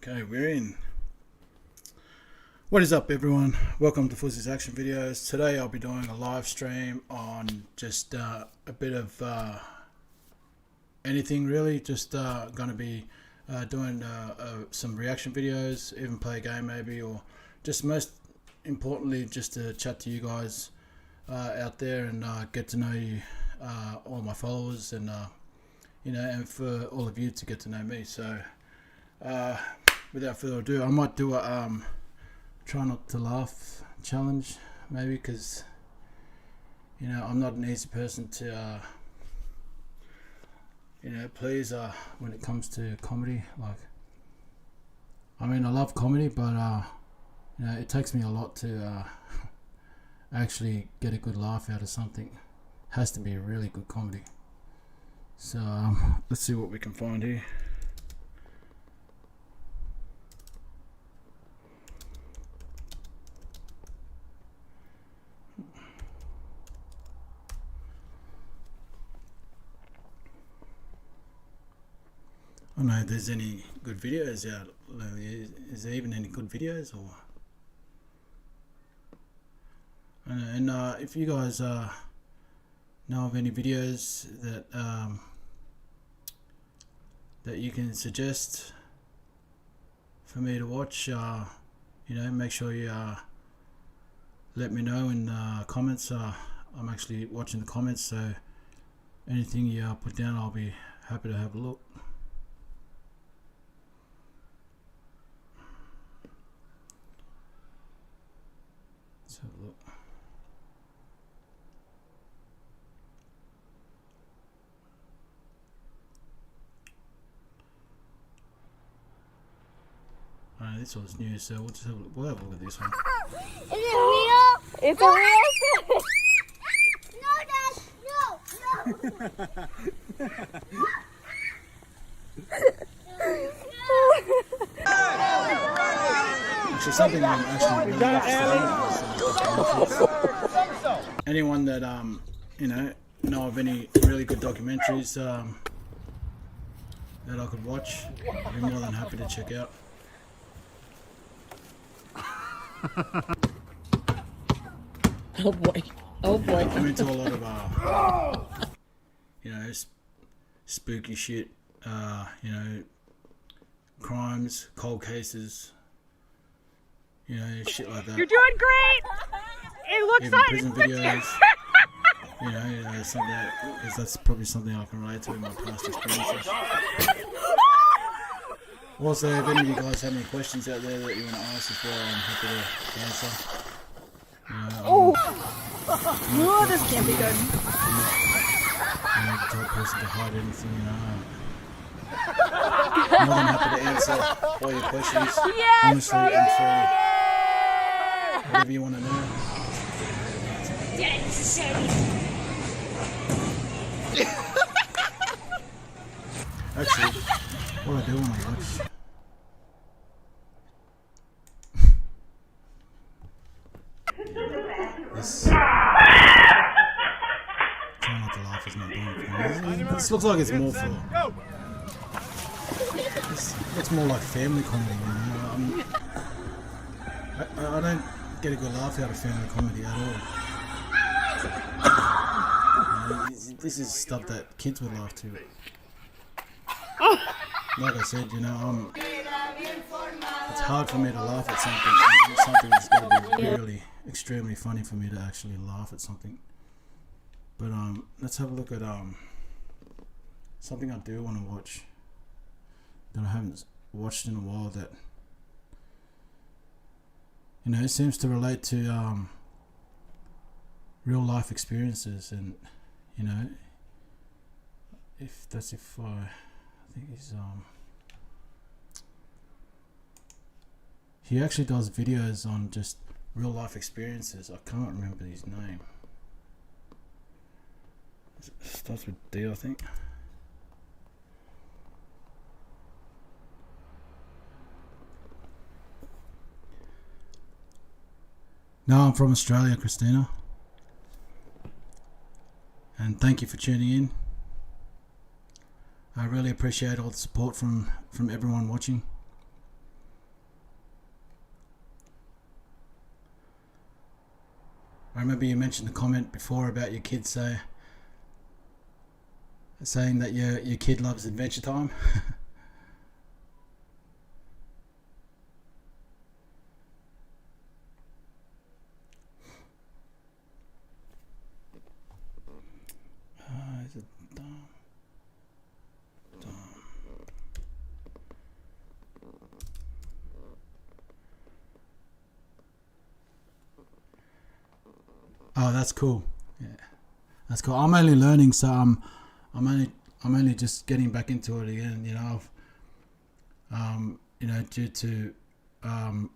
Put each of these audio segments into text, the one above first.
Okay, we're in. What is up, everyone? Welcome to Fuzzy's Action Videos. Today I'll be doing a live stream on just a bit of anything really. Just going to be doing some reaction videos, even play a game maybe, or just most importantly just to chat to you guys out there and get to know you, all my followers, and you know, and for all of you to get to know me. So without further ado, I might do a try not to laugh challenge maybe, because you know I'm not an easy person to you know please when it comes to comedy. Like, I mean, I love comedy, but you know, it takes me a lot to actually get a good laugh out of something. It has to be a really good comedy. So let's see what we can find here. I don't know if there's any good videos out lately. Is there even any good videos? Or I don't know. And if you guys know of any videos that that you can suggest for me to watch, you know, make sure you let me know in the comments. I'm actually watching the comments, so anything you put down, I'll be happy to have a look. Let's have a look. This one's new, so we'll just have a look at this one. Is it real? It's a real fish. No, Dad, no. Actually, something I'm actually really interested in. Anyone that you know of any really good documentaries that I could watch, I'd be more than happy to check out. Oh boy. Oh boy. I'm into a lot of you know, spooky shit, you know, crimes, cold cases, you know, shit like that. You're doing great! It looks Even like prison videos. You know, something because that's probably something I can relate to in my past experiences. Also, if any of you guys have any questions out there that you want to ask as well, I'm happy to answer. Oh, this can't be good. I'm not the type of person to hide anything, you know. I'm more than happy to answer all your questions, honestly and freely. Whatever you want to know. Actually, what I do when I watch. This. Trying not to laugh is not doing it for me. This looks like it's more for. This looks more like family comedy, you know. I don't get a good laugh out of family comedy at all. You know, this is stuff that kids would laugh to. Like I said, you know, it's hard for me to laugh at something that's got to be really extremely funny for me to actually laugh at something. But let's have a look at something I do want to watch that I haven't watched in a while, that you know seems to relate to real life experiences. And you know, if I think he actually does videos on just real life experiences. I can't remember his name. It starts with D, I think. No, I'm from Australia, Christina. And thank you for tuning in. I really appreciate all the support from everyone watching. I remember you mentioned a comment before about your kids saying that your kid loves Adventure Time. Is it Dom? Oh, that's cool. Yeah, that's cool. I'm only learning, so I'm only just getting back into it again. Due to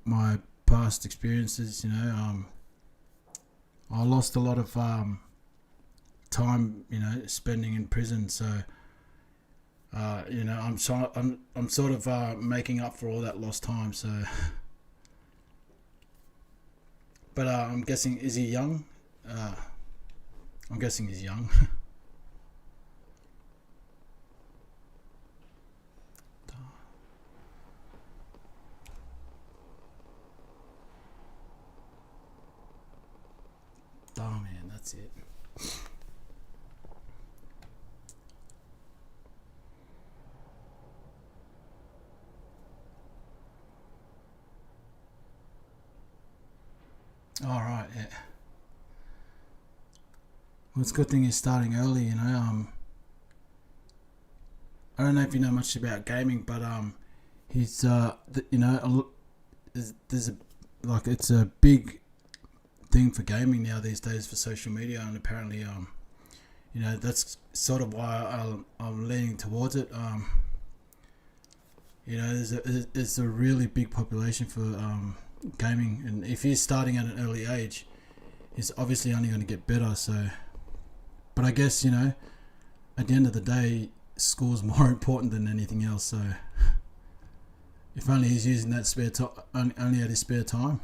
my past experiences, I lost a lot of time, spending in prison. So, I'm sort of making up for all that lost time. So, but I'm guessing, is he young? I'm guessing he's young. Oh man, that's it. All right, yeah. Well, it's a good thing he's starting early, I don't know if you know much about gaming, but he's there's it's a big thing for gaming now these days for social media, and apparently that's sort of why I'm leaning towards it. There's a really big population for gaming, and if he's starting at an early age, he's obviously only going to get better. So, but I guess at the end of the day, school's more important than anything else. So, if only he's using that spare time, only at his spare time.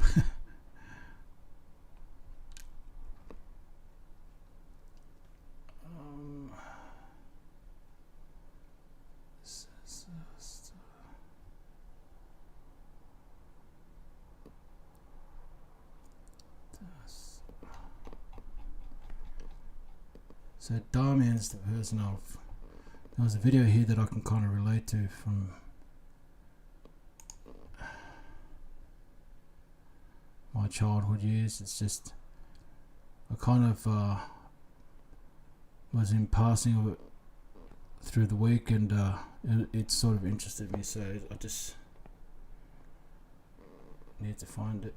So Damian's the person there was a video here that I can kind of relate to from my childhood years. It's just I kind of was in passing of it through the week, and it sort of interested me, so I just need to find it.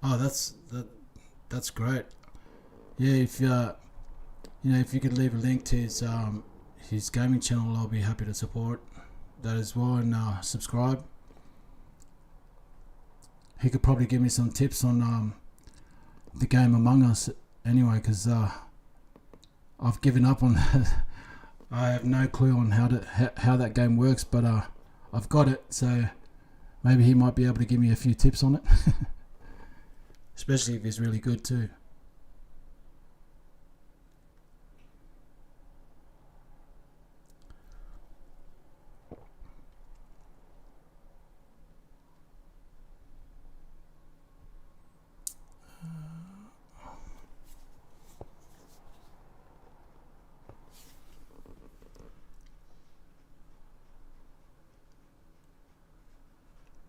Oh, that's great. Yeah, if if you could leave a link to his gaming channel, I'll be happy to support that as well, and subscribe. He could probably give me some tips on the game Among Us anyway, because I've given up on that. I have no clue on how that game works, but I've got it, so maybe he might be able to give me a few tips on it. Especially if he's really good too.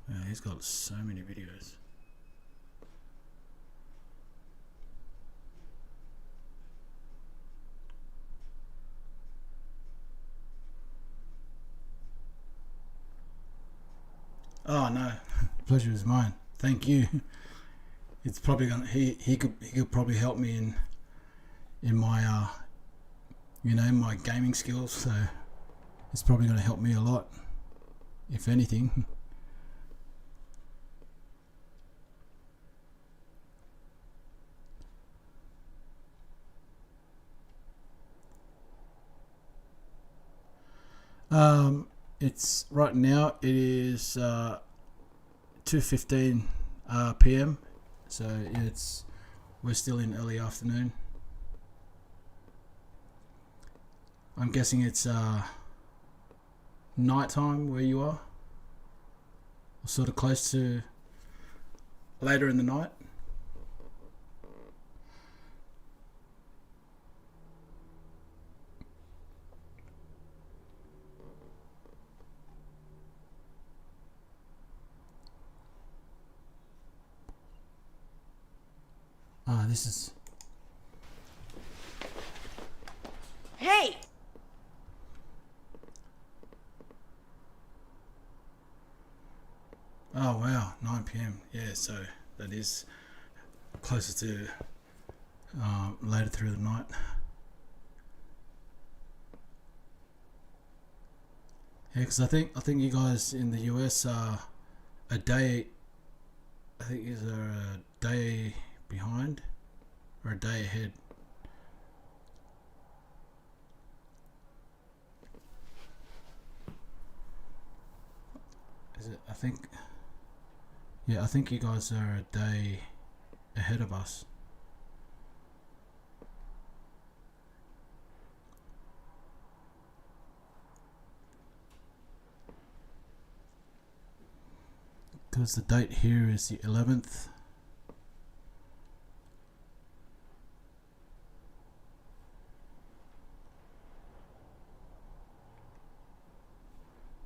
Yeah, he's got so many videos. Oh no, pleasure is mine. Thank you. It's probably gonna he could probably help me in my my gaming skills. So it's probably gonna help me a lot, if anything. It's right now. It is 2:15 p.m. So we're still in early afternoon. I'm guessing it's nighttime where you are, or sort of close to later in the night. This is... Hey! Oh wow, 9 p.m. Yeah, so that is closer to later through the night. Yeah, because I think you guys in the US are a day. I think is a day behind or a day ahead. Is it? I think. Yeah, I think you guys are a day ahead of us. Because the date here is the 11th.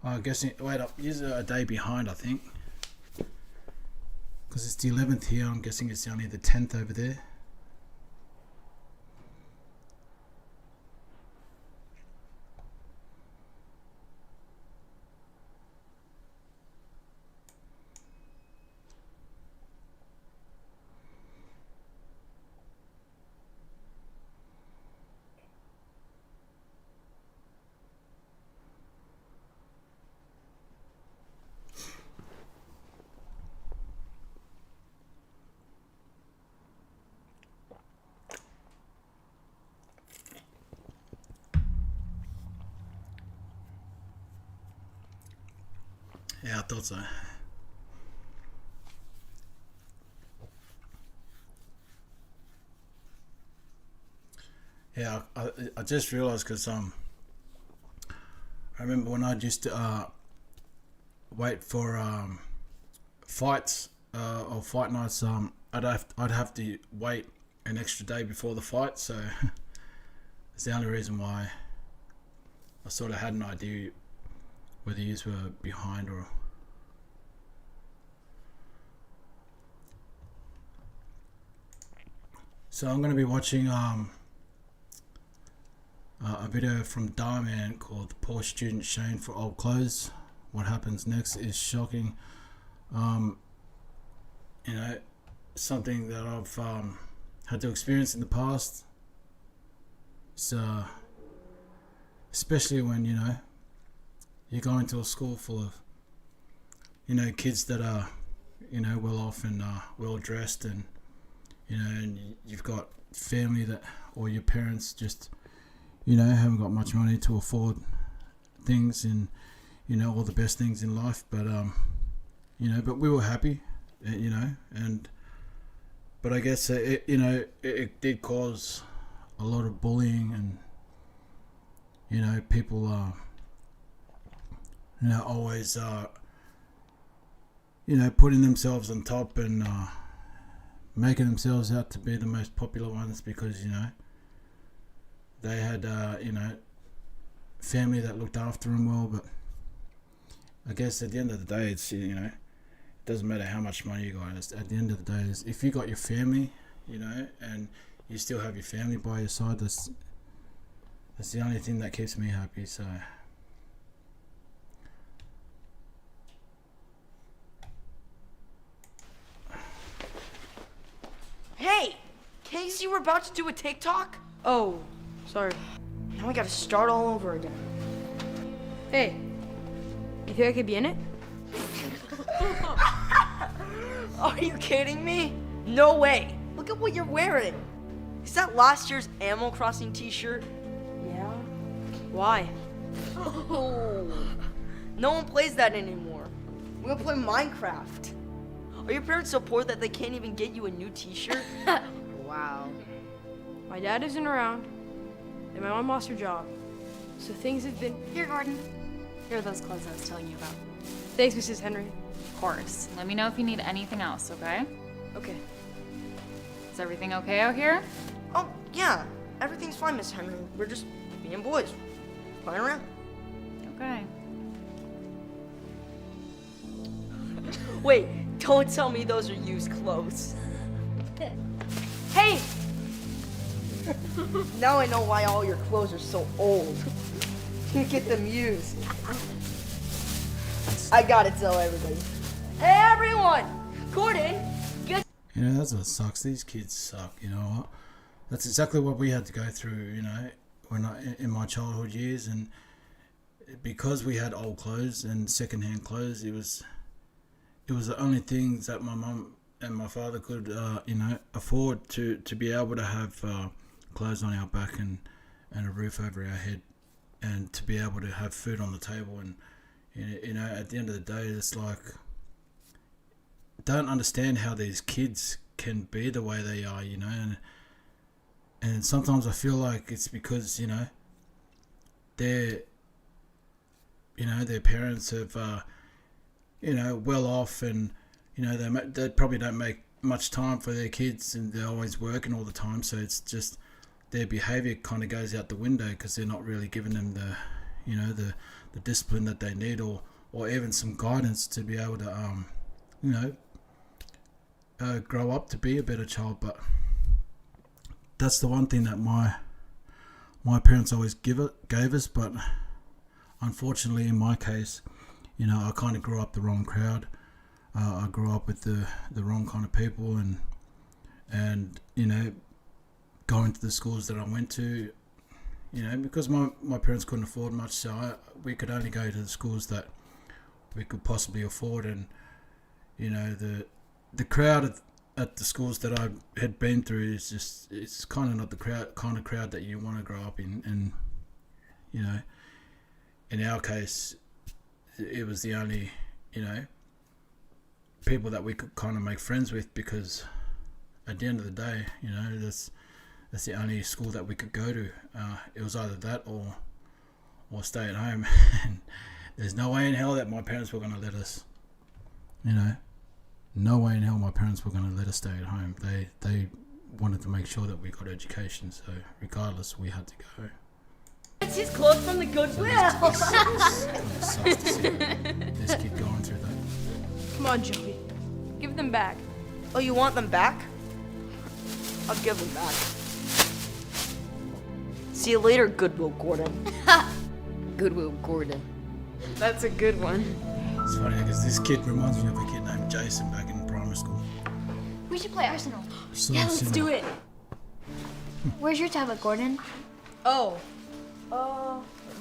I guess, wait up, you're a day behind, I think. Because it's the 11th here, I'm guessing it's only the 10th over there. Yeah, I thought so. Yeah, I just realized because I remember when I used to wait for fights or fight nights. I'd have to wait an extra day before the fight, so it's the only reason why I sort of had an idea whether you were behind or... So I'm going to be watching a video from Darman called "The Poor Student Shamed for Old Clothes." What happens next is shocking. You know, something that I've had to experience in the past. So, especially when, you know, you go into a school full of, you know, kids that are, you know, well off and well dressed, and, you know, and you've got family that, or your parents just, you know, haven't got much money to afford things and, you know, all the best things in life, but you know, but we were happy, you know, and, but I guess it, you know, it did cause a lot of bullying, and, you know, people you know, always you know, putting themselves on top and making themselves out to be the most popular ones because, you know, they had you know, family that looked after them well. But I guess at the end of the day, it's, you know, it doesn't matter how much money you got. At the end of the day, is if you got your family, you know, and you still have your family by your side, that's the only thing that keeps me happy. So Hey! Casey, we're about to do a TikTok? Oh, sorry. Now we gotta start all over again. Hey, you think I could be in it? Are you kidding me? No way. Look at what you're wearing. Is that last year's Animal Crossing t-shirt? Yeah. Why? No one plays that anymore. We're gonna play Minecraft. Are your parents so poor that they can't even get you a new t-shirt? Wow. My dad isn't around, and my mom lost her job. So things have been... Here, Gordon. Here are those clothes I was telling you about. Thanks, Mrs. Henry. Of course. Let me know if you need anything else, okay? Okay. Is everything okay out here? Oh, yeah. Everything's fine, Miss Henry. We're just being boys. Playing around. Okay. Wait, don't tell me those are used clothes. Hey! Now I know why all your clothes are so old. You get them used. I gotta tell everybody. Hey, everyone! Gordon, guess... You know, that's what sucks. These kids suck, you know what? That's exactly what we had to go through, you know, when in my childhood years. And because we had old clothes and second-hand clothes, it was the only things that my mum and my father could, you know, afford to be able to have clothes on our back and a roof over our head, and to be able to have food on the table. And you know, at the end of the day, it's like, don't understand how these kids can be the way they are, you know. And sometimes I feel like it's because, you know, their parents have, you know, well off, and you know, they probably don't make much time for their kids, and they're always working all the time. So it's just their behaviour kind of goes out the window because they're not really giving them the, you know, the discipline that they need, or even some guidance to be able to, you know, grow up to be a better child. But that's the one thing that my parents always gave us. But unfortunately, in my case, you know, I kind of grew up the wrong crowd. I grew up with the wrong kind of people, and you know, going to the schools that I went to, you know, because my parents couldn't afford much, so we could only go to the schools that we could possibly afford. And you know, the crowd at the schools that I had been through is just, it's kind of not the kind of crowd that you want to grow up in. And you know, in our case, it was the only, you know, people that we could kind of make friends with, because at the end of the day, you know, that's the only school that we could go to. It was either that or stay at home. And there's no way in hell that my parents were going to let us, you know, no way in hell my parents were going to let us stay at home. They wanted to make sure that we got education, so regardless, we had to go. It's his clothes from the Goodwill. It sucks to see this kid going through that. Come on, Joey. Give them back. Oh, you want them back? I'll give them back. See you later, Goodwill Gordon. Goodwill Gordon. That's a good one. It's funny because this kid reminds me of a kid named Jason back in primary school. We should play Arsenal. So Yeah, let's similar. do it. Where's your tablet, Gordon? Oh.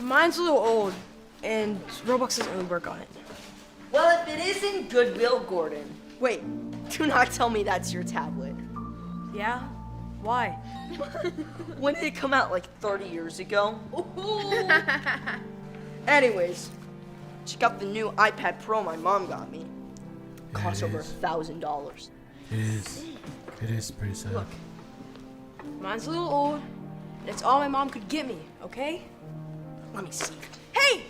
Mine's a little old, and Roblox doesn't really work on it. Well, if it isn't Goodwill Gordon. Wait, do not tell me that's your tablet. Yeah? Why? When did it come out, like 30 years ago? Anyways, check out the new iPad Pro my mom got me. Costs over $1,000. It is pretty sad. Look, mine's a little old. That's all my mom could get me, okay? Let me see. Hey!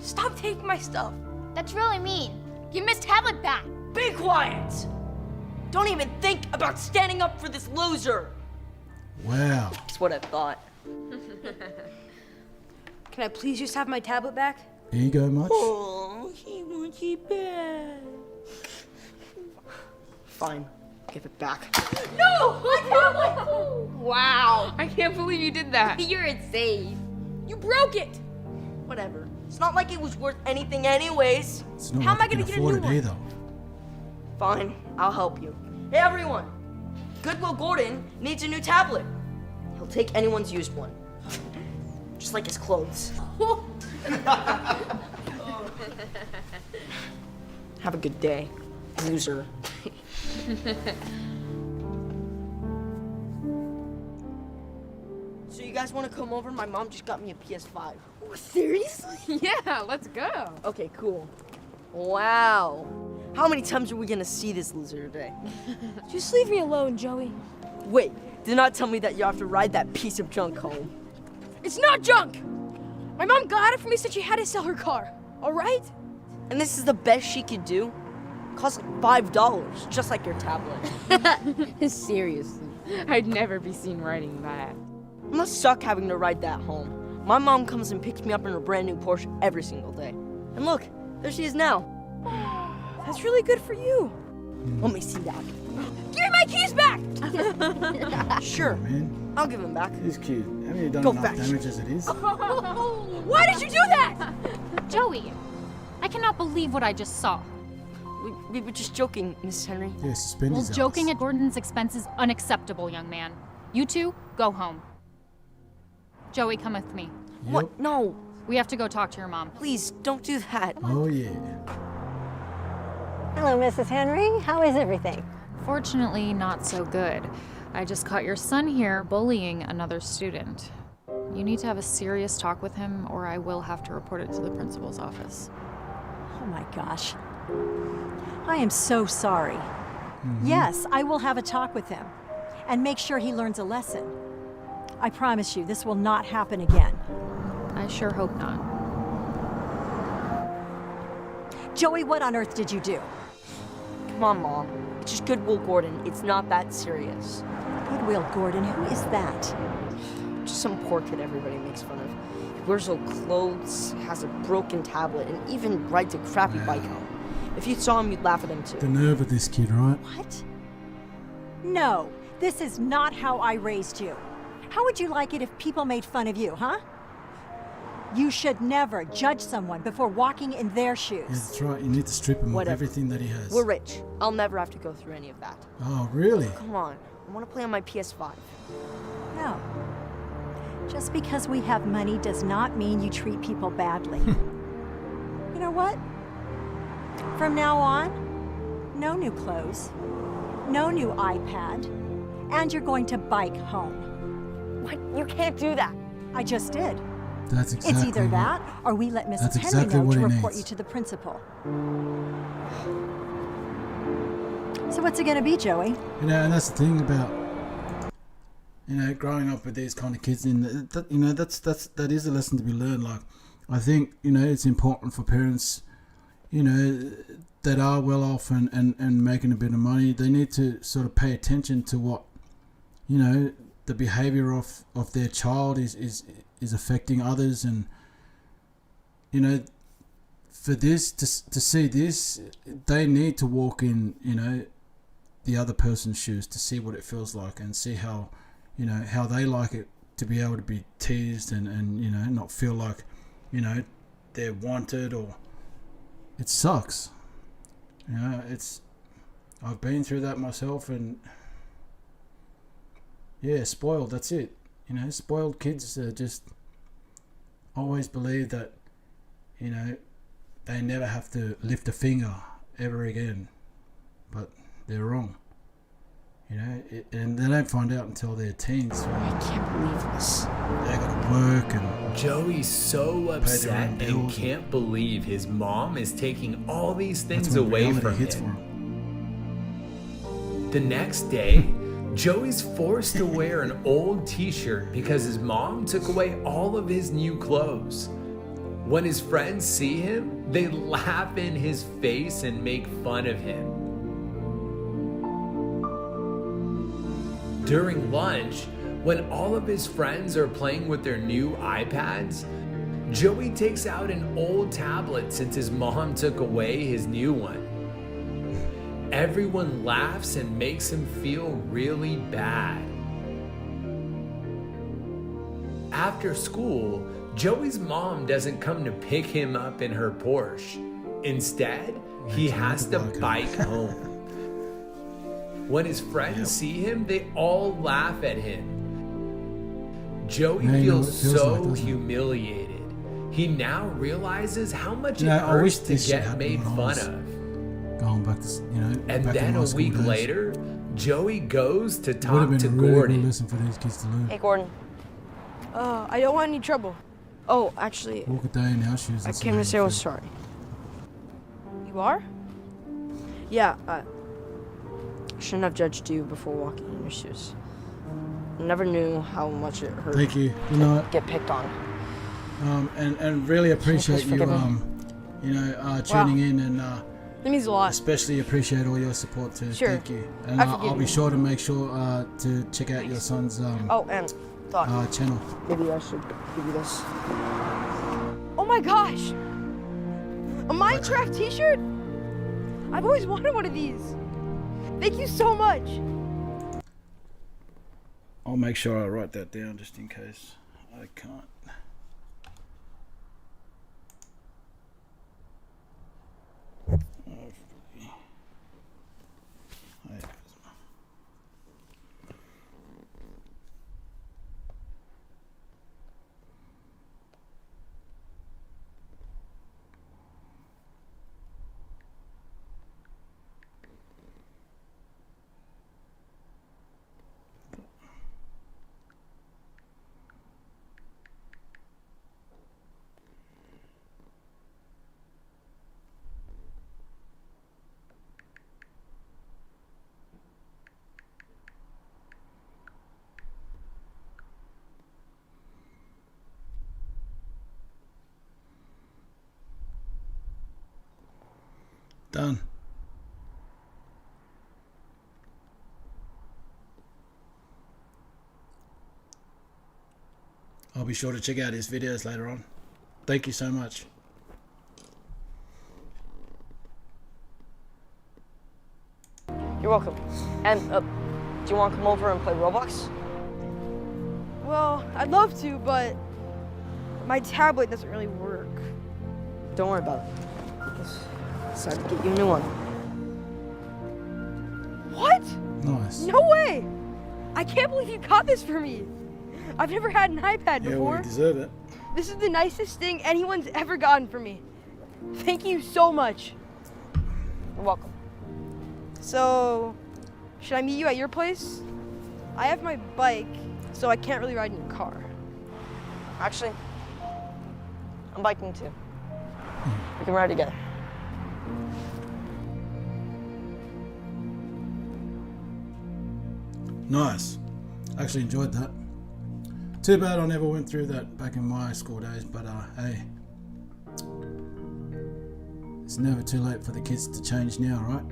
Stop taking my stuff. That's really mean. Give Miss Tablet back. Be quiet! Don't even think about standing up for this loser. Wow. That's what I thought. Can I please just have my tablet back? Ego much? Oh, he wants it back. Fine, give it back. No! My tablet! Wow. I can't believe you did that. You're insane. You broke it! Whatever. It's not like it was worth anything anyways. It's not How like am I you gonna can get a new afford it one? either. Fine, I'll help you. Hey everyone! Goodwill Gordon needs a new tablet. He'll take anyone's used one. Just like his clothes. Have a good day, loser. So you guys want to come over? My mom just got me a PS5. Seriously? Yeah, let's go. Okay, cool. Wow. How many times are we gonna see this loser today? Just leave me alone, Joey. Wait, do not tell me that you have to ride that piece of junk home. It's not junk! My mom got it for me, said she had to sell her car. All right? And this is the best she could do? Cost like $5, just like your tablet. Seriously, I'd never be seen writing that. It must suck having to ride that home. My mom comes and picks me up in her brand new Porsche every single day. And look, there she is now. That's really good for you. Let me see that. Give me my keys back! Sure, Man, I'll give them back. he's cute. Haven't you done Go enough fetch. damage as it is? Why did you do that? Joey, I cannot believe what I just saw. We were just joking, Miss Henry. Yeah, suspend Well, his ass. joking at Gordon's expense is unacceptable, young man. You two, go home. Joey, come with me. Yep. What? No, We have to go talk to your mom. please, don't do that. Oh, yeah. Hello, Mrs. Henry. How is everything? Fortunately, not so good. I just caught your son here bullying another student. You need to have a serious talk with him, or I will have to report it to the principal's office. Oh my gosh. I am so sorry. Yes, I will have a talk with him and make sure he learns a lesson. I promise you, this will not happen again. I sure hope not. Joey, what on earth did you do? Come on, Mom. It's just Goodwill Gordon. It's not that serious. Goodwill Gordon, who is that? Just some poor kid everybody makes fun of. He wears old clothes, has a broken tablet, and even rides a crappy bike home. If you saw him, you'd laugh at him too. The nerve of this kid, right? What? No, this is not how I raised you. How would you like it if people made fun of you, huh? You should never judge someone before walking in their shoes. Yeah, that's right. You need to strip him of Whatever. everything that he has. We're rich. I'll never have to go through any of that. Oh, really? Come on. I want to play on my PS5. No. Just because we have money does not mean you treat people badly. You know what? From now on, no new clothes, no new iPad, and you're going to bike home. What? You can't do that. I just did. That's exactly It's either what- that or we let Mrs. That's Henry exactly know what to he report needs. you to the principal. So what's it going to be, Joey? You know, and that's the thing about, you know, growing up with these kind of kids. In that, you know, that is a lesson to be learned. Like, I think, you know, it's important for parents, you know, that are well off and making a bit of money. They need to sort of pay attention to what, you know, the behavior of their child is affecting others. And, you know, for this to see this, they need to walk in, you know, the other person's shoes to see what it feels like and see how, you know, how they like it to be able to be teased and you know, not feel like, you know, they're wanted. Or it sucks, you know. I've been through that myself, and yeah, spoiled, that's it. You know, spoiled kids just always believe that, you know, they never have to lift a finger ever again, but they're wrong. You know, and they don't find out until they're teens. So I can't believe this. they got to work and Joey's so upset own and bills. can't believe his mom is taking all these that's things when away reality from hits for him. them. The next day, Joey's forced to wear an old t-shirt because his mom took away all of his new clothes. When his friends see him, they laugh in his face and make fun of him. During lunch, when all of his friends are playing with their new iPads, Joey takes out an old tablet since his mom took away his new one. Everyone laughs and makes him feel really bad. After school, Joey's mom doesn't come to pick him up in her Porsche. Instead, he has to bike home. When his friends see him, they all laugh at him. Joey Yeah, you know what feels it feels so like, doesn't it? humiliated. He now realizes how much You know, it I wish hurts to this shit get happened made when I fun was of. going back to, you know, And back in then my a school week days. later, Joey goes to It would talk have been to a really Gordon. good lesson for these kids to learn. Hey, Gordon. I don't want any trouble. Oh, actually, Walk a day in our shoes. I and see came how to you say I was feel. sorry. You are? Yeah, I shouldn't have judged you before walking in your shoes. I never knew how much it hurt Thank you. Good night. to get picked on. And really appreciate you tuning in, and That means a lot. especially appreciate all your support too. Sure. Thank you. And I forgive I'll be you. sure to make sure to check out your son's Oh, and Doc, channel. maybe I should give you this. Oh my gosh! A Minecraft t-shirt? I've always wanted one of these. Thank you so much. I'll make sure I write that down just in case I can't. Done. I'll be sure to check out his videos later on. Thank you so much. You're welcome. And do you want to come over and play Roblox? Well, I'd love to, but my tablet doesn't really work. Don't worry about it. Just decided to get you a new one. What? Nice. No way! I can't believe you got this for me. I've never had an iPad Yeah, before. we deserve it. This is the nicest thing anyone's ever gotten for me. Thank you so much. You're welcome. So, should I meet you at your place? I have my bike, so I can't really ride in your car. Actually, I'm biking too. We can ride together. Nice. Actually enjoyed that. Too bad I never went through that back in my school days, but hey. It's never too late for the kids to change now, right?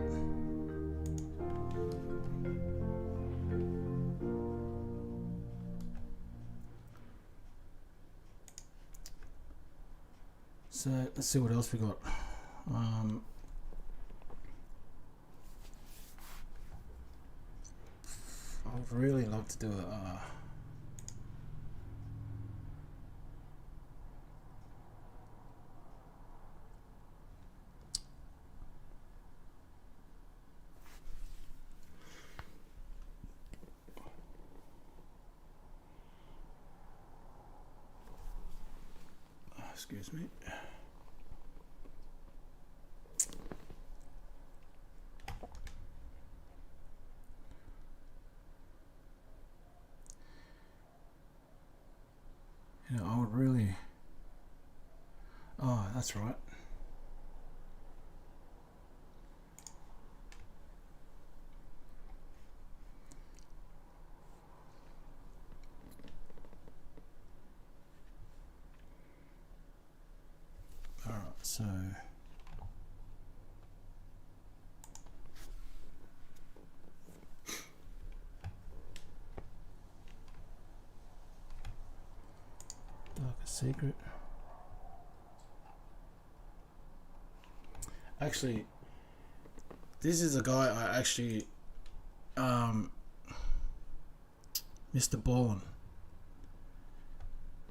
So let's see what else we got. I would really love to do a excuse me. You know, I would really. Oh, that's right. All right, so. Darkest secret. Actually, this is a guy I actually, Mr. Ballin,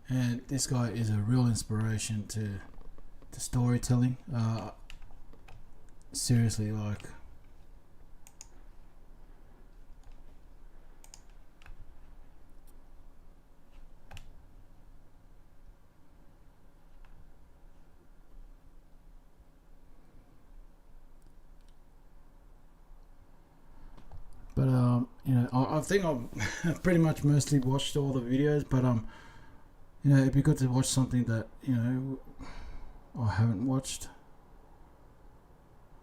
and this guy is a real inspiration to storytelling. Seriously, like. But you know, I think I've pretty much mostly watched all the videos. But you know, it'd be good to watch something that you know I haven't watched,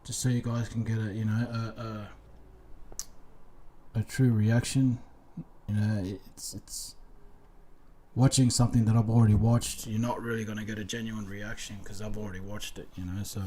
just so you guys can get a true reaction. You know, it's watching something that I've already watched, you're not really going to get a genuine reaction because I've already watched it, you know, so.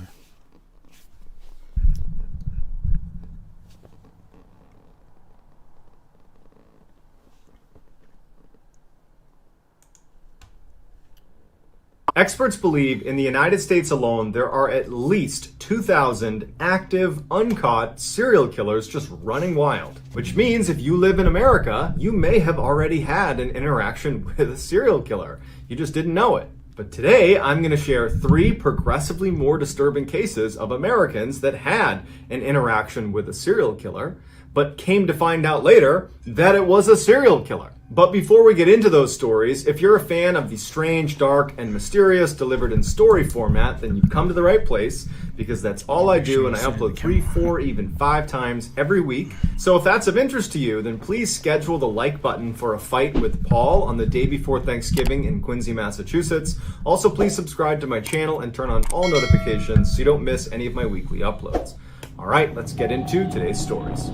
Experts believe in the United States alone there are at least 2,000 active, uncaught serial killers just running wild. Which means if you live in America, you may have already had an interaction with a serial killer. You just didn't know it. But today, I'm going to share 3 progressively more disturbing cases of Americans that had an interaction with a serial killer, but came to find out later that it was a serial killer. But before we get into those stories, if you're a fan of the strange, dark, and mysterious delivered in story format, then you've come to the right place, because that's all I do, and I upload 3, 4, even 5 times every week. So if that's of interest to you, then please schedule the like button for a fight with Paul on the day before Thanksgiving in Quincy, Massachusetts. Also, please subscribe to my channel and turn on all notifications so you don't miss any of my weekly uploads. All right, let's get into today's stories.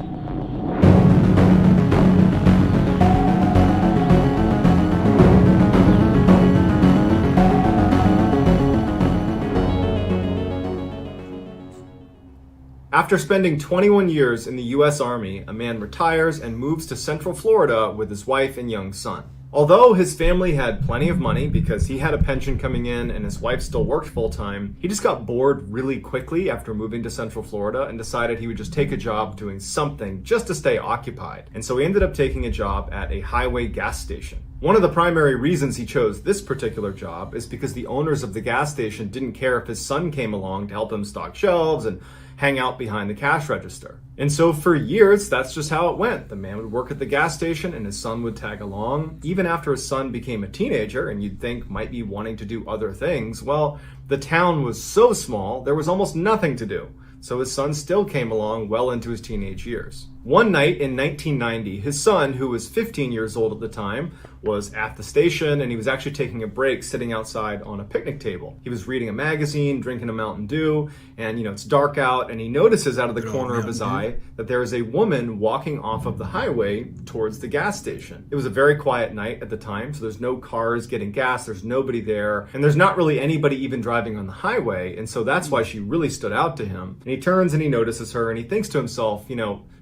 After spending 21 years in the U.S. Army, a man retires and moves to Central Florida with his wife and young son. Although his family had plenty of money because he had a pension coming in and his wife still worked full-time, he just got bored really quickly after moving to Central Florida and decided he would just take a job doing something just to stay occupied. And so he ended up taking a job at a highway gas station. One of the primary reasons he chose this particular job is because the owners of the gas station didn't care if his son came along to help him stock shelves and hang out behind the cash register. And so for years, that's just how it went. The man would work at the gas station and his son would tag along. Even after his son became a teenager and you'd think might be wanting to do other things, well, the town was so small, there was almost nothing to do. So his son still came along well into his teenage years. One night in 1990, his son, who was 15 years old at the time, was at the station and he was actually taking a break sitting outside on a picnic table. He was reading a magazine, drinking a Mountain Dew, and it's dark out, and he notices out of the corner of his eye that there is a woman walking off of the highway towards the gas station. It was a very quiet night at the time, so there's no cars getting gas, there's nobody there, and there's not really anybody even driving on the highway, and so that's why she really stood out to him. And he turns and he notices her and he thinks to himself,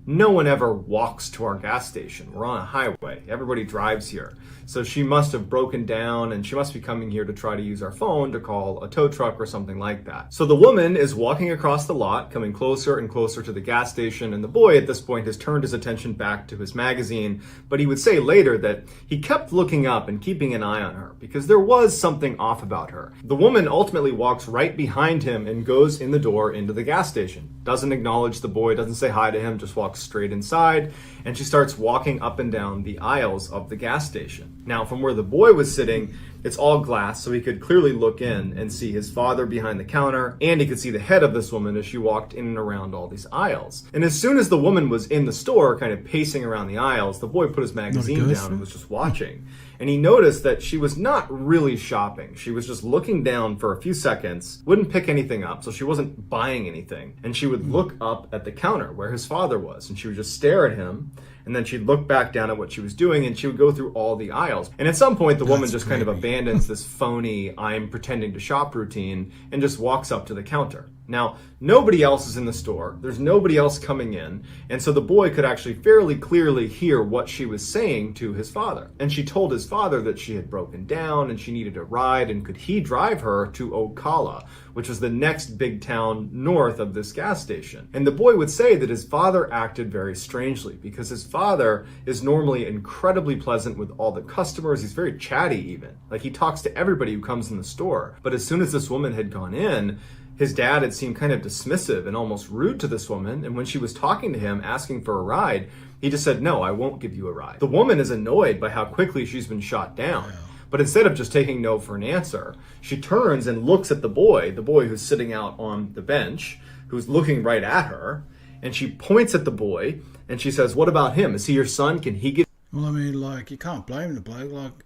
no one ever walks to our gas station. We're on a highway. Everybody drives here. So she must have broken down and she must be coming here to try to use our phone to call a tow truck or something like that. So the woman is walking across the lot, coming closer and closer to the gas station, and the boy at this point has turned his attention back to his magazine, but he would say later that he kept looking up and keeping an eye on her because there was something off about her. The woman ultimately walks right behind him and goes in the door into the gas station. Doesn't acknowledge the boy, doesn't say hi to him, just walks straight inside, and she starts walking up and down the aisles of the gas station. Now, from where the boy was sitting, it's all glass, so he could clearly look in and see his father behind the counter, and he could see the head of this woman as she walked in and around all these aisles. And as soon as the woman was in the store, kind of pacing around the aisles, the boy put his magazine down and was just watching. And he noticed that she was not really shopping. She was just looking down for a few seconds, wouldn't pick anything up, so she wasn't buying anything. And she would look up at the counter where his father was, and she would just stare at him, and then she'd look back down at what she was doing, and she would go through all the aisles. And at some point, the woman just kind of abandons this phony, I'm pretending to shop routine, and just walks up to the counter. Now, nobody else is in the store. There's nobody else coming in. And so the boy could actually fairly clearly hear what she was saying to his father. And she told his father that she had broken down and she needed a ride, and could he drive her to Ocala, which was the next big town north of this gas station. And the boy would say that his father acted very strangely because his father is normally incredibly pleasant with all the customers. He's very chatty even. Like, he talks to everybody who comes in the store. But as soon as this woman had gone in, his dad had seemed kind of dismissive and almost rude to this woman, and when she was talking to him, asking for a ride, he just said, no, I won't give you a ride. The woman is annoyed by how quickly she's been shot down, but instead of just taking no for an answer, she turns and looks at the boy who's sitting out on the bench, who's looking right at her, and she points at the boy, and she says, what about him? Is he your son? Can he get... Well, I mean, like, you can't blame the bloke. Like,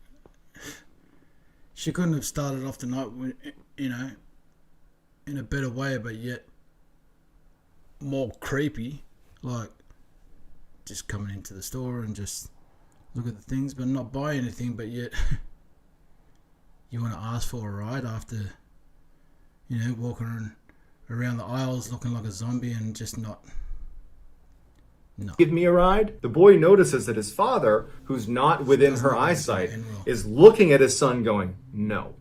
she couldn't have started off the night with, in a better way, but yet more creepy, like just coming into the store and just look at the things but not buy anything, but yet you want to ask for a ride after, you know, walking around the aisles looking like a zombie and just not. No. Give me a ride? The boy notices that his father, who's not within her eyesight, is looking at his son going, no.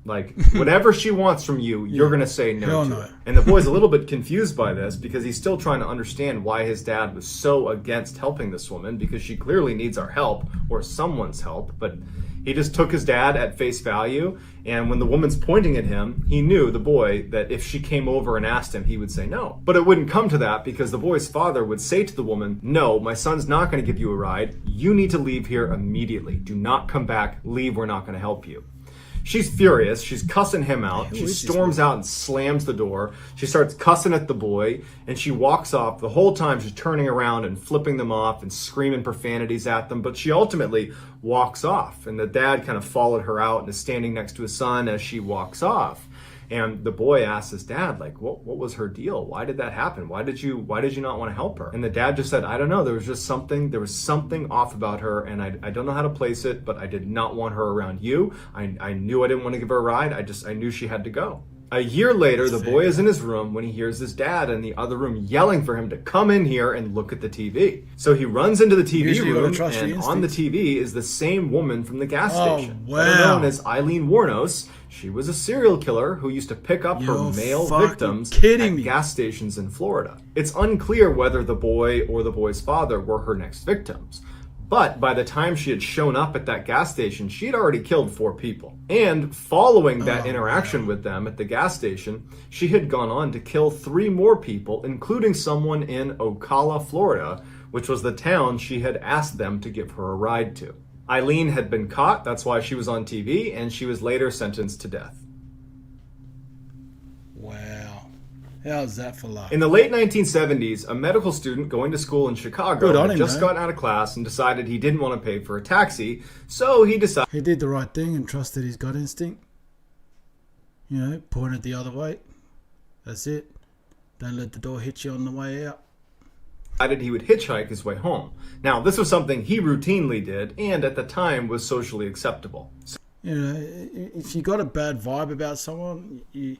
Like, whatever she wants from you, you're going to say no to it. And the boy's a little bit confused by this because he's still trying to understand why his dad was so against helping this woman, because she clearly needs our help or someone's help. But he just took his dad at face value, and when the woman's pointing at him, he knew, the boy, that if she came over and asked him, he would say no. But it wouldn't come to that, because the boy's father would say to the woman, no, my son's not going to give you a ride. You need to leave here immediately. Do not come back. Leave. We're not going to help you. She's furious. She's cussing him out. She storms out and slams the door. She starts cussing at the boy, and she walks off. The whole time she's turning around and flipping them off and screaming profanities at them, but she ultimately walks off. And the dad kind of followed her out and is standing next to his son as she walks off. And the boy asks his dad, like, what was her deal? Why did that happen? Why did you not want to help her? And the dad just said, I don't know. There was something off about her, and I don't know how to place it, but I did not want her around you. I knew I didn't want to give her a ride. I knew she had to go. A year later, the boy is in his room when he hears his dad in the other room yelling for him to come in here and look at the TV. So he runs into the TV room, and on the TV is the same woman from the gas station. Better known as Eileen Wuornos. She was a serial killer who used to pick up her male victims at gas stations in Florida. It's unclear whether the boy or the boy's father were her next victims. But by the time she had shown up at that gas station, she had already killed 4 people. And following that interaction with them at the gas station, she had gone on to kill 3 more people, including someone in Ocala, Florida, which was the town she had asked them to give her a ride to. Eileen had been caught, that's why she was on TV, and she was later sentenced to death. Wow. How's that for luck? In the late 1970s, a medical student going to school in Chicago had just gotten out of class and decided he didn't want to pay for a taxi, so he decided... He did the right thing and trusted his gut instinct. You know, pointed the other way. That's it. Don't let the door hit you on the way out. Decided he would hitchhike his way home. Now, this was something he routinely did, and at the time was socially acceptable. You know, if you got a bad vibe about someone, you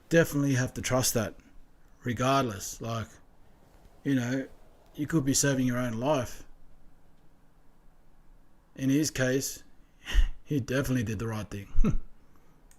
definitely have to trust that, regardless. Like, you know, you could be saving your own life. In his case, he definitely did the right thing.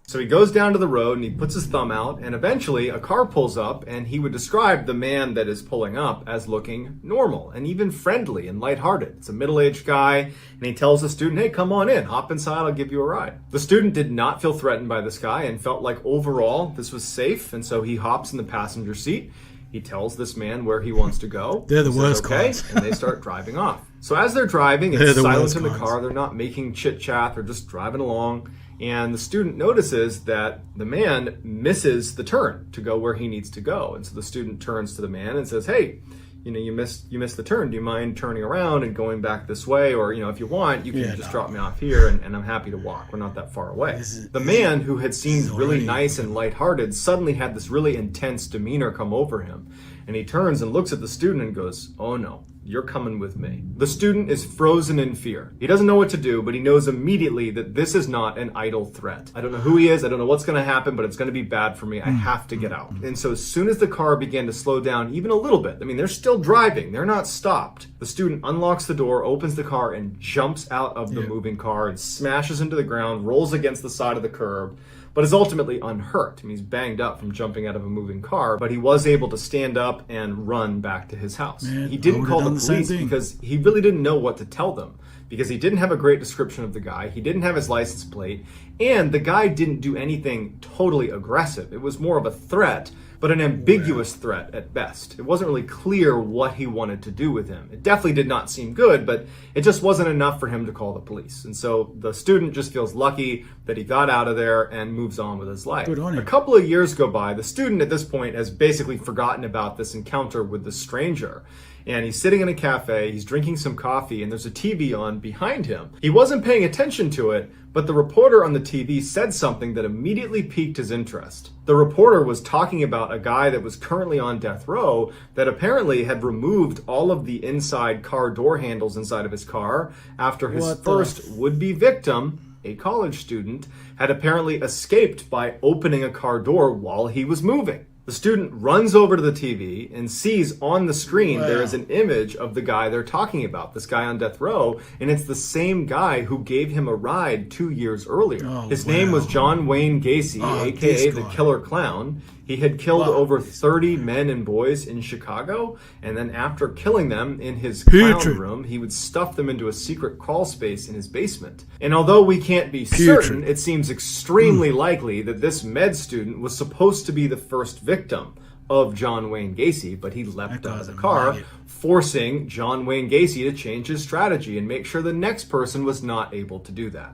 So he goes down to the road and he puts his thumb out, and eventually a car pulls up, and he would describe the man that is pulling up as looking normal and even friendly and lighthearted. It's a middle-aged guy, and he tells the student, hey, come on in, hop inside, I'll give you a ride. The student did not feel threatened by this guy and felt like overall this was safe, and so he hops in the passenger seat. He tells this man where he wants to go. They're the worst guys. And they start driving off. So as they're driving, it's silent in the car. They're not making chit-chat. They're just driving along. And the student notices that the man misses the turn to go where he needs to go. And so the student turns to the man and says, hey, you know, you missed the turn. Do you mind turning around and going back this way? Or, you know, if you want, you can drop me off here and I'm happy to walk. We're not that far away. The man, who had seemed really nice and lighthearted, suddenly had this really intense demeanor come over him. And he turns and looks at the student and goes, oh no, you're coming with me. The student is frozen in fear. He doesn't know what to do, but he knows immediately that this is not an idle threat. I don't know who he is. I don't know what's going to happen, but it's going to be bad for me. I have to get out. And so as soon as the car began to slow down even a little bit, I mean, they're still driving. They're not stopped. The student unlocks the door, opens the car, and jumps out of the moving car and smashes into the ground, rolls against the side of the curb, but is ultimately unhurt. I mean, he's banged up from jumping out of a moving car, but he was able to stand up and run back to his house. He didn't call the police because he really didn't know what to tell them, because he didn't have a great description of the guy, he didn't have his license plate, and the guy didn't do anything totally aggressive. It was more of a threat, but an ambiguous threat at best. It wasn't really clear what he wanted to do with him. It definitely did not seem good, but it just wasn't enough for him to call the police. And so the student just feels lucky that he got out of there and moves on with his life. Good on him. A couple of years go by. The student at this point has basically forgotten about this encounter with the stranger. And he's sitting in a cafe, he's drinking some coffee, and there's a TV on behind him. He wasn't paying attention to it, but the reporter on the TV said something that immediately piqued his interest. The reporter was talking about a guy that was currently on death row that apparently had removed all of the inside car door handles inside of his car after his first would-be victim a college student, had apparently escaped by opening a car door while he was moving. The student runs over to the TV and sees on the screen there is an image of the guy they're talking about, this guy on death row, and it's the same guy who gave him a ride 2 years earlier. His name was John Wayne Gacy, aka the Killer Clown. He had killed over 30 men and boys in Chicago, and then after killing them in his clown room, he would stuff them into a secret crawl space in his basement. And although we can't be certain, it seems extremely likely that this med student was supposed to be the first victim of John Wayne Gacy, but he leapt out of the car, forcing John Wayne Gacy to change his strategy and make sure the next person was not able to do that.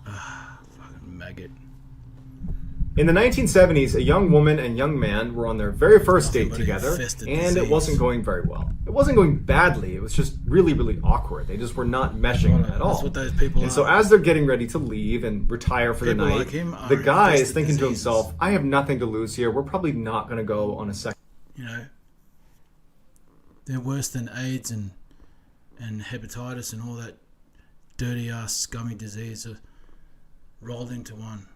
Fucking maggot. In the 1970s, a young woman and young man were on their very first date together, and it wasn't going very well. It wasn't going badly, it was just really, really awkward. They just were not meshing at all. That's what those people and so as they're getting ready to leave and retire for the night, like him the are guy is infested thinking to diseases. himself, I have nothing to lose here. We're probably not going to go on a second. You know, they're worse than AIDS and hepatitis and all that dirty ass scummy disease are rolled into one.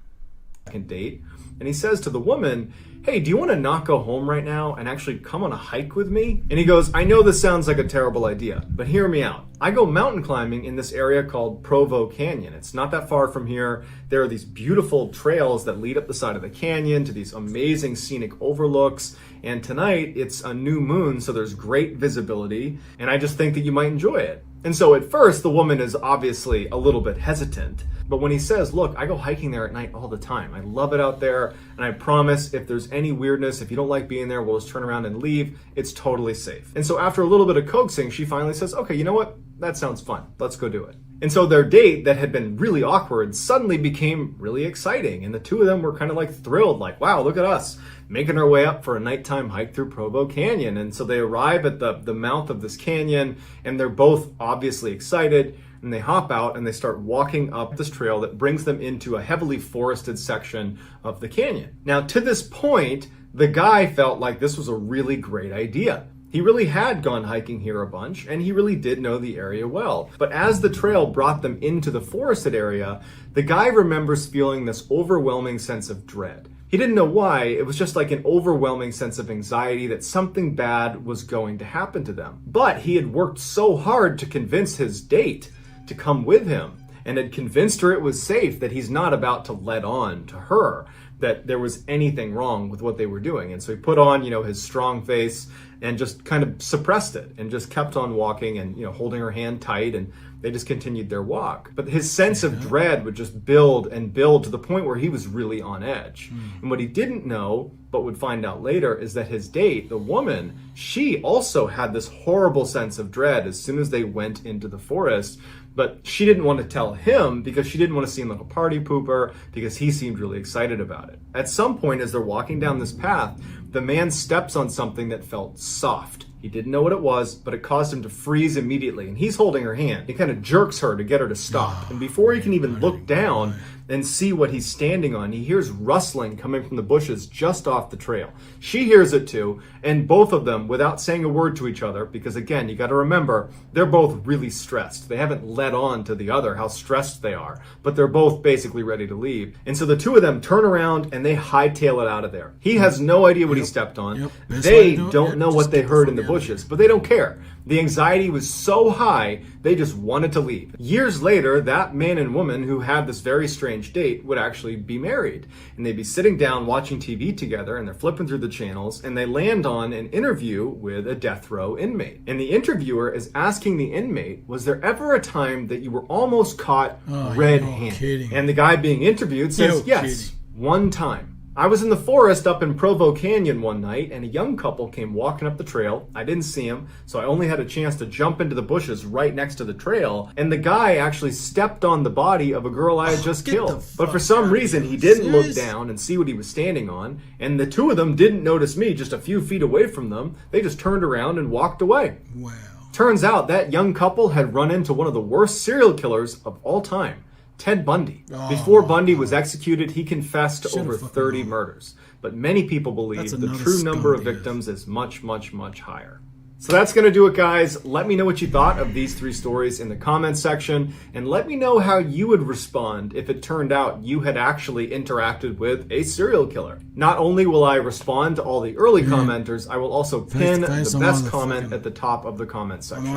Date, and he says to the woman, hey, do you want to not go home right now and actually come on a hike with me? And he goes, I know this sounds like a terrible idea, but hear me out. I go mountain climbing in this area called Provo Canyon. It's not that far from here. There are these beautiful trails that lead up the side of the canyon to these amazing scenic overlooks. And tonight it's a new moon, so there's great visibility, and I just think that you might enjoy it. And so at first, the woman is obviously a little bit hesitant. But when he says, look, I go hiking there at night all the time. I love it out there. And I promise if there's any weirdness, if you don't like being there, we'll just turn around and leave. It's totally safe. And so after a little bit of coaxing, she finally says, okay, you know what? That sounds fun. Let's go do it. And so their date that had been really awkward suddenly became really exciting. And the two of them were kind of like thrilled, like, wow, look at us making our way up for a nighttime hike through Provo Canyon. And so they arrive at the mouth of this canyon, and they're both obviously excited. And they hop out and they start walking up this trail that brings them into a heavily forested section of the canyon. Now, to this point, the guy felt like this was a really great idea. He really had gone hiking here a bunch, and he really did know the area well. But as the trail brought them into the forested area, the guy remembers feeling this overwhelming sense of dread. He didn't know why, it was just like an overwhelming sense of anxiety that something bad was going to happen to them. But he had worked so hard to convince his date to come with him, and had convinced her it was safe, that he's not about to let on to her that there was anything wrong with what they were doing. And so he put on, his strong face and just kind of suppressed it and just kept on walking and, holding her hand tight, and they just continued their walk. But his sense of dread would just build and build to the point where he was really on edge. And what he didn't know, but would find out later, is that his date, the woman, she also had this horrible sense of dread as soon as they went into the forest. But she didn't want to tell him because she didn't want to seem like a party pooper, because he seemed really excited about it. At some point, as they're walking down this path, the man steps on something that felt soft. He didn't know what it was, but it caused him to freeze immediately. And he's holding her hand. He kind of jerks her to get her to stop. And before he can even look down and see what he's standing on, he hears rustling coming from the bushes just off the trail. She hears it too, and both of them, without saying a word to each other, because again, you got to remember, they're both really stressed. They haven't let on to the other how stressed they are, but they're both basically ready to leave. And so the two of them turn around and they hightail it out of there. He has no idea what he stepped on. They don't know what they heard in the bushes, but they don't care. The anxiety was so high, they just wanted to leave. Years later, that man and woman who had this very strange date would actually be married. And they'd be sitting down watching TV together, and they're flipping through the channels, and they land on an interview with a death row inmate. And the interviewer is asking the inmate, was there ever a time that you were almost caught red-handed? And the guy being interviewed says, yes, one time. I was in the forest up in Provo Canyon one night, and a young couple came walking up the trail. I didn't see them, so I only had a chance to jump into the bushes right next to the trail, and the guy actually stepped on the body of a girl I had just killed. But for some reason, he didn't look down and see what he was standing on, and the two of them didn't notice me just a few feet away from them. They just turned around and walked away. Wow. Turns out that young couple had run into one of the worst serial killers of all time, Ted Bundy. Before Bundy was executed, he confessed to over 30 murders. But many people believe the true number of victims is much, much, much higher. So that's going to do it, guys. Let me know what you thought of these 3 stories in the comments section, and let me know how you would respond if it turned out you had actually interacted with a serial killer. Not only will I respond to all the early commenters, I will also pin the best comment at the top of the comment section.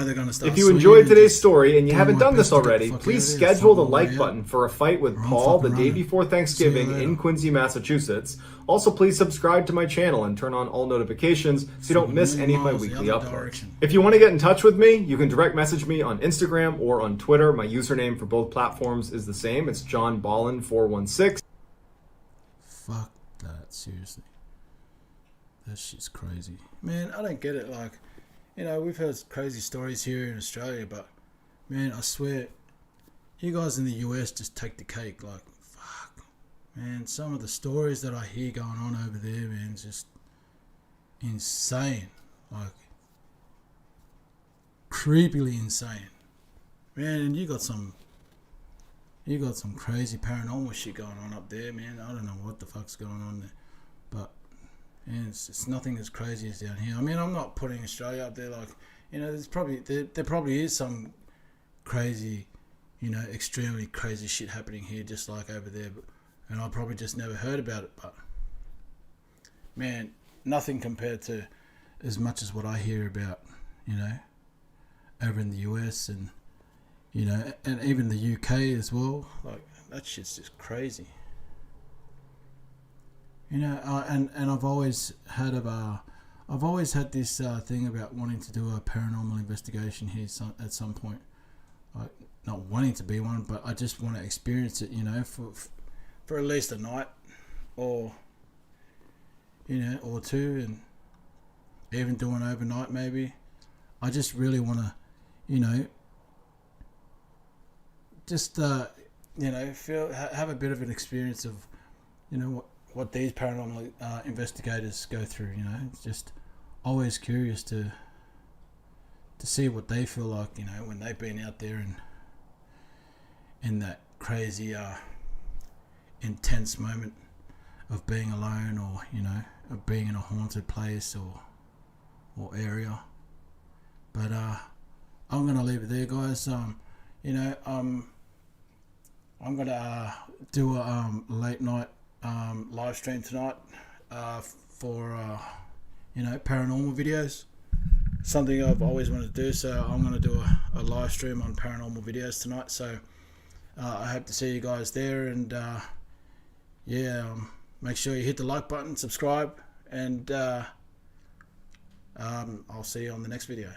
If you enjoyed today's story and you haven't done this already, please schedule the like button for a fight with Paul the day before Thanksgiving in Quincy, Massachusetts. Also, please subscribe to my channel and turn on all notifications so you don't miss any of my weekly uploads. If you want to get in touch with me, you can direct message me on Instagram or on Twitter. My username for both platforms is the same. It's JohnBallin416. Fuck that, seriously. That shit's crazy. Man, I don't get it. Like, you know, we've heard crazy stories here in Australia, but, man, I swear, you guys in the US just take the cake. Like, fuck. Man, some of the stories that I hear going on over there, man, is just insane. Like, creepily insane. Man, and you got some crazy paranormal shit going on up there, man. I don't know what the fuck's going on there. But, man, it's nothing as crazy as down here. I mean, I'm not putting Australia up there, like, you know, there probably is some crazy, you know, extremely crazy shit happening here just like over there, and I probably just never heard about it. But, man, nothing compared to as much as what I hear about, you know, over in the US and, you know, and even the UK as well. Like, that shit's just crazy. You know, and I've always had this thing about wanting to do a paranormal investigation here at some point. Like, not wanting to be one, but I just want to experience it, you know, for at least a night, or, you know, or 2, and even do an overnight maybe. I just really want to, you know, just you know, have a bit of an experience of, you know, what these paranormal investigators go through. You know, it's just always curious to see what they feel like, you know, when they've been out there and in that crazy intense moment of being alone, or, you know, of being in a haunted place or area. But I'm gonna leave it there, guys. You know, I'm gonna do a late night live stream tonight for you know, paranormal videos. Something I've always wanted to do, so I'm gonna do a live stream on paranormal videos tonight. So I hope to see you guys there, and yeah, make sure you hit the like button, subscribe, and I'll see you on the next video.